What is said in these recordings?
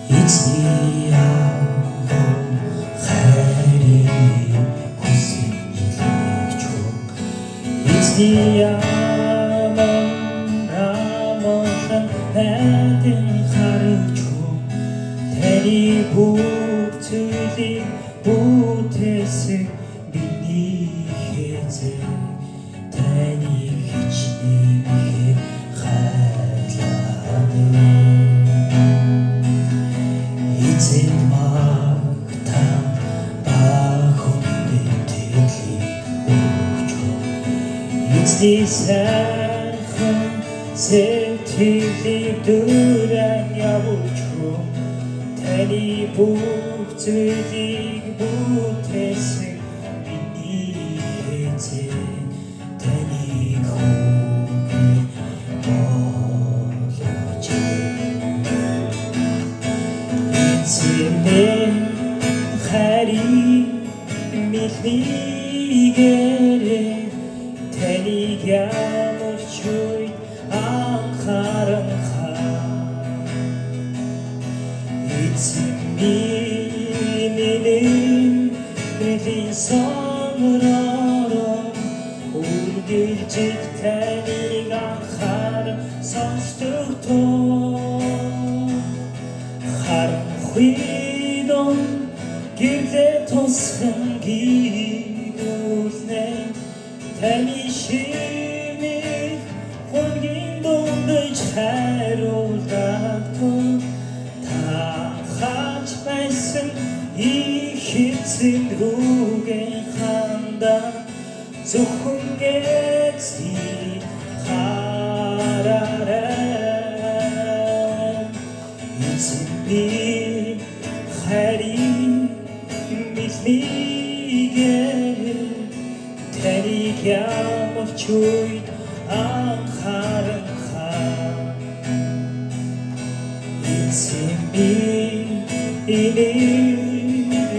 Эзний авам хайрыг хүсэн илгээж өг. Эзний авам рамуулан найдан харж өг. Таны бүх зүйлийг бүтээсэн бидний хэзээ таны хичнээн хайрлана. Эзэн магтан ба хүндэн тэглийг өгч өг. Эзний сайхан сэтгэлийг дүүрэн явуулж өг. Таны бүх зүйлийг бүтээсэн миний эзэн таныг хүнгүй болгож. Эзэн хайрыг мэднийгээрээ таныг ямарч үед анхааран эзэн минь эдийн сонороо үргэлжид таныг анхааран сонсдогтоо. Харанхуй дон гэрлээ тусган гүйгүүлнэ. Таны шивнэх хонгийн дундаж хайруулдагтун. Хаач байсан их эзэн рүүгээ хандаа. Зөвхөн эзнийг хараарай. Эзэн хайрыг мэднийгээр таныг ямарч үед анхааран эзэн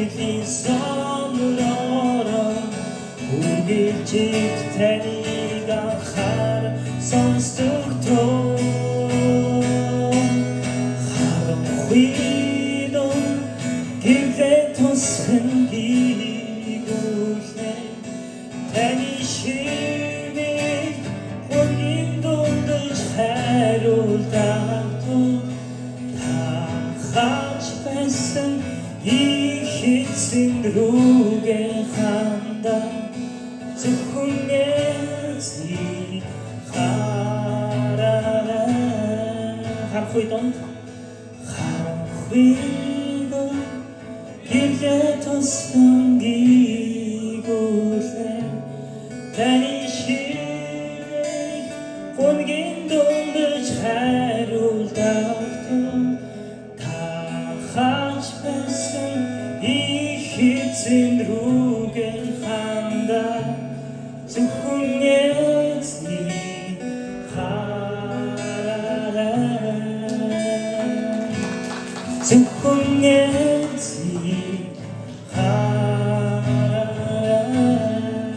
эдийн сонороо үргэлжид таныг анхааран сонсдогтоо. Харанхуй дон гэрлээ тусган гүйгүүлнэ. Таны шивнэх хонгийн дундаж хайруулдагтун. Хаач байсан их эзэн рүүгээ хандаа. Зөвхөн эзнийг хараарай. Харанхуй донд гэрлээ тусган гүйгүүлнэ. Таны шивнэх хонгийн дундаж хайруулдагтун. Хаач байсан их эзэн рүүгээ хандаа. Зөвхөн эзнийг хараарай. Зөвхөн